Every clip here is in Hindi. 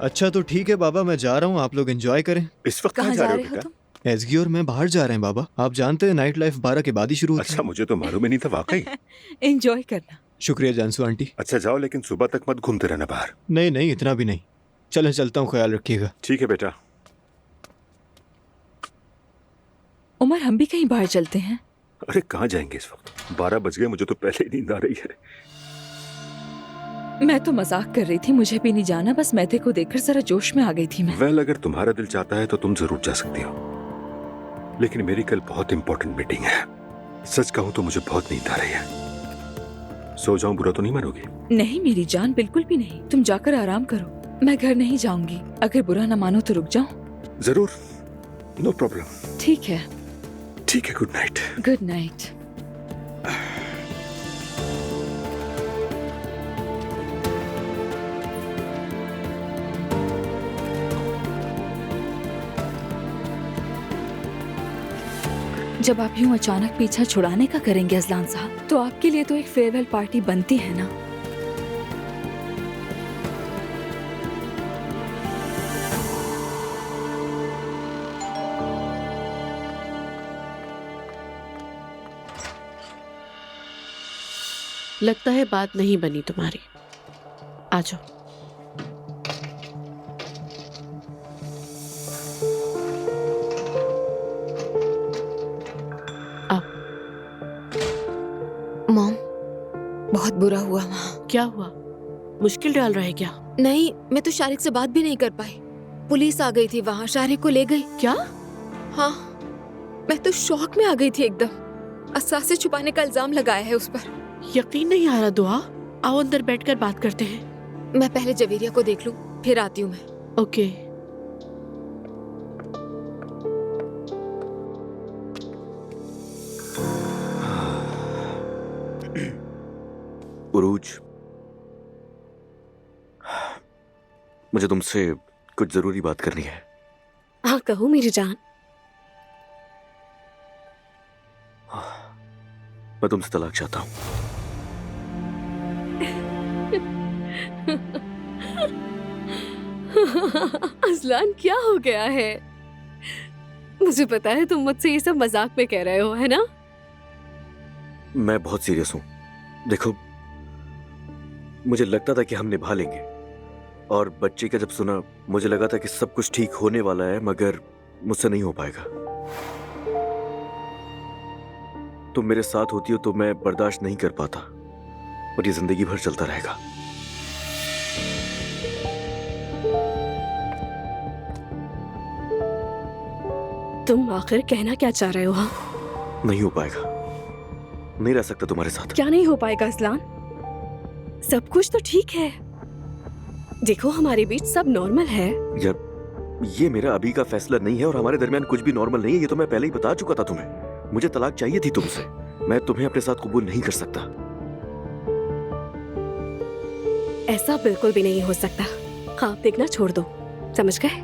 अच्छा तो ठीक है बाबा, मैं जा रहा हूँ, आप लोग एंजॉय करें। इस वक्त कहाँ कहाँ जा जा रहे रहे हो हो बेटा? तुम? एसगी और मैं बाहर जा रहे हैं बाबा। आप जानते हैं नाइट लाइफ 12 के बाद ही शुरू होती अच्छा, है। मुझे तो मालूम ही नहीं था वाकई। एंजॉय करना। शुक्रिया जानसू आंटी। अच्छा जाओ, लेकिन सुबह तक मत घूमते रहना बाहर। नहीं नहीं, इतना भी नहीं। चलें, चलता हूँ, ख्याल रखिएगा। ठीक है बेटा। उमर, हम भी कहीं बाहर चलते हैं। अरे कहाँ जाएंगे इस वक्त? 12 बज गए, मुझे तो पहले ही नींद आ रही है। मैं तो मजाक कर रही थी, मुझे भी नहीं जाना, बस मैथे को देखकर जरा जोश में आ गई थी मैं। वेल, अगर तुम्हारा दिल चाहता है तो तुम जरूर जा सकती हो, लेकिन मेरी कल बहुत इंपॉर्टेंट मीटिंग है। सच कहूं तो मुझे बहुत नींद आ रही है। सो जाऊं, बुरा तो नहीं मानोगी? नहीं मेरी जान, बिल्कुल भी नहीं। तुम जाकर आराम करो, मैं घर नहीं जाऊंगी। अगर बुरा ना मानो तो रुक जाओ। जरूर, नो प्रॉब्लम। ठीक है। ठीक है, गुड नाइट। Good night. जब आप यूं अचानक पीछा छुड़ाने का करेंगे अजलान साहब, तो आपके लिए तो एक फेयरवेल पार्टी बनती है ना। लगता है बात नहीं बनी तुम्हारी। आ जाओ। मॉम, बहुत बुरा हुआ वहाँ। क्या हुआ? मुश्किल डाल रहा है क्या? नहीं, मैं तो शारिक से बात भी नहीं कर पाई। पुलिस आ गई थी वहाँ, शारिक को ले गई। क्या? हाँ, मैं तो शॉक में आ गई थी एकदम। अस्सास से छुपाने का इल्जाम लगाया है उस पर। यकीन नहीं आ रहा। दुआ, आओ अंदर बैठकर बात करते हैं। मैं पहले जवेरिया को देख लूं, फिर आती हूँ मैं। ओके। उरूज, मुझे तुमसे कुछ जरूरी बात करनी है। हाँ कहो मेरी जान। मैं तुमसे तलाक चाहता हूँ। अजलान, क्या हो गया है? मुझे पता है तुम मुझसे ये सब मजाक में कह रहे हो, है ना? मैं बहुत सीरियस हूँ। देखो, मुझे लगता था कि हम निभा लेंगे, और बच्चे का जब सुना मुझे लगा था कि सब कुछ ठीक होने वाला है, मगर मुझसे नहीं हो पाएगा। तुम मेरे साथ होती हो तो मैं बर्दाश्त नहीं कर पाता, और ये जिंदगी भर चलता रहेगा। तुम आखिर कहना क्या चाह रहे हो? हाँ, नहीं हो पाएगा, नहीं रह सकता तुम्हारे साथ। क्या नहीं हो पाएगा अजलान? सब कुछ तो ठीक है। देखो, हमारे बीच सब नॉर्मल है। यार, ये मेरा अभी का फैसला नहीं है, और हमारे दरमियान कुछ भी नॉर्मल नहीं है। ये तो मैं पहले ही बता चुका था तुम्हें। मुझे तलाक चाहिए थी तुमसे। मैं तुम्हें अपने साथ कबूल नहीं कर सकता। ऐसा बिल्कुल भी नहीं हो सकता। ख्वाब देखना छोड़ दो, समझ गए?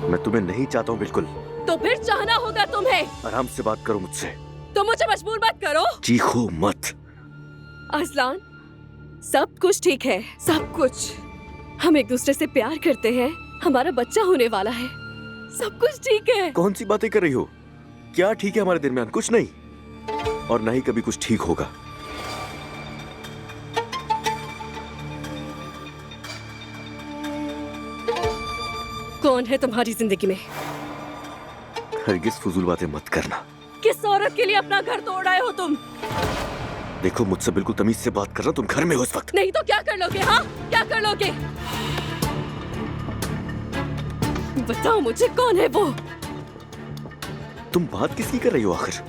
मैं तुम्हें नहीं चाहता हूँ, बिल्कुल। तो फिर चाहना होगा तुम्हें। आराम से बात करो मुझसे। तो मुझे मजबूर मत करो। चीखो मत। अजलान, सब कुछ ठीक है, सब कुछ। हम एक दूसरे से प्यार करते हैं, हमारा बच्चा होने वाला है, सब कुछ ठीक है। कौन सी बातें कर रही हो? क्या ठीक है हमारे दरमियान? कुछ नहीं, और ना ही कभी कुछ ठीक होगा। कौन है तुम्हारी जिंदगी में? हरगिज फजूल बातें मत करना। किस औरत के लिए अपना घर तोड़ आए हो तुम? देखो, मुझसे बिल्कुल तमीज से बात कर रहा। तुम घर में हो इस वक्त। नहीं तो क्या कर लोगे? हाँ, क्या कर लोगे? बताओ मुझे, कौन है वो? तुम बात किसकी कर रही हो आखिर?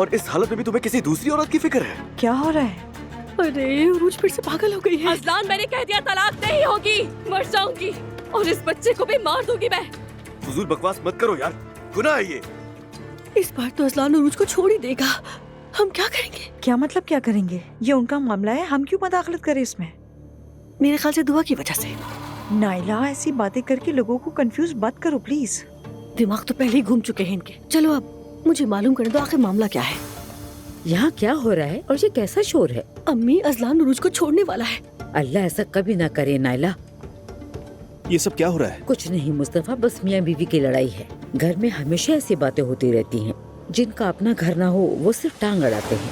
और इस हालत में भी तुम्हें किसी दूसरी औरत की फिक्र है? क्या हो रहा है? अरे उरूज फिर से पागल हो गई है। अजलान, मैंने कह दिया तलाक नहीं होगी, मर जाऊंगी, और इस बच्चे को भी मार दूंगी मैं। फजूल बकवास मत करो यार, गुनाह है ये। इस बार तो अजलान उरूज को छोड़ ही देगा। हम क्या करेंगे? क्या मतलब क्या करेंगे? ये उनका मामला है, हम क्यों मदाखलत करें इसमें? मेरे ख्याल से दुआ की वजह से। नाइला, ऐसी बातें करके लोगों को कंफ्यूज मत करो प्लीज। दिमाग तो पहले ही घूम चुके हैं इनके। चलो अब मुझे मालूम कर दो आखिर मामला क्या है। यहाँ क्या हो रहा है और ये कैसा शोर है? अम्मी, अजलान उरूज को छोड़ने वाला है। अल्लाह ऐसा कभी ना करे नाइला। ये सब क्या हो रहा है? कुछ नहीं मुस्तफा, बस मियाँ बीवी की लड़ाई है। घर में हमेशा ऐसी बातें होती रहती हैं। जिनका अपना घर ना हो वो सिर्फ टांग अड़ाते हैं।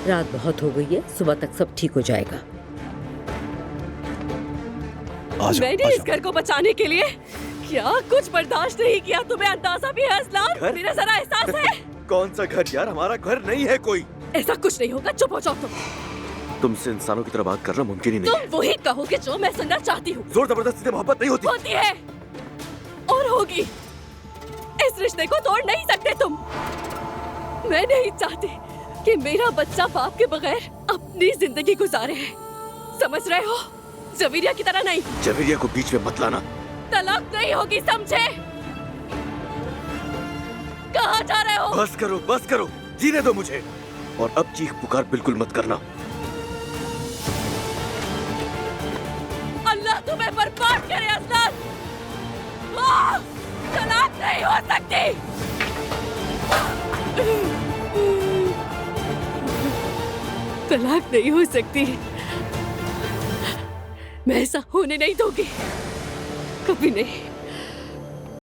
रात बहुत हो गई है, सुबह तक सब ठीक हो जाएगा। मैंने इस घर को बचाने के लिए क्या कुछ बर्दाश्त नहीं किया। तुम्हें अंदाजा भी है असलान? घर? मेरा जरा एहसास है। कौन सा घर यार? हमारा घर नहीं है कोई। ऐसा कुछ नहीं होगा, चुप हो जाओ तुम। तुमसे इंसानों की तरह बात करना मुमकिन ही नहीं तुम वही कहोगे जो मैं सुनना चाहती हूँ। जोर जबरदस्ती से मोहब्बत नहीं होती। होती है और होगी। इस रिश्ते को तोड़ नहीं सकते तुम। मैं नहीं चाहती कि मेरा बच्चा बाप के बगैर अपनी जिंदगी गुजारे। समझ रहे हो? जवीरिया की तरह नहीं। जवेरिया को बीच में मत लाना। तलाक नहीं होगी, समझे? कहाँ जा रहे हो? बस करो, जीने दो मुझे। और अब चीख पुकार बिल्कुल मत करना। अल्लाह तुम्हें बर्बाद करे असलान। तलाक नहीं हो सकती। तलाक नहीं हो सकती। मैं ऐसा होने नहीं दूंगी, कभी नहीं।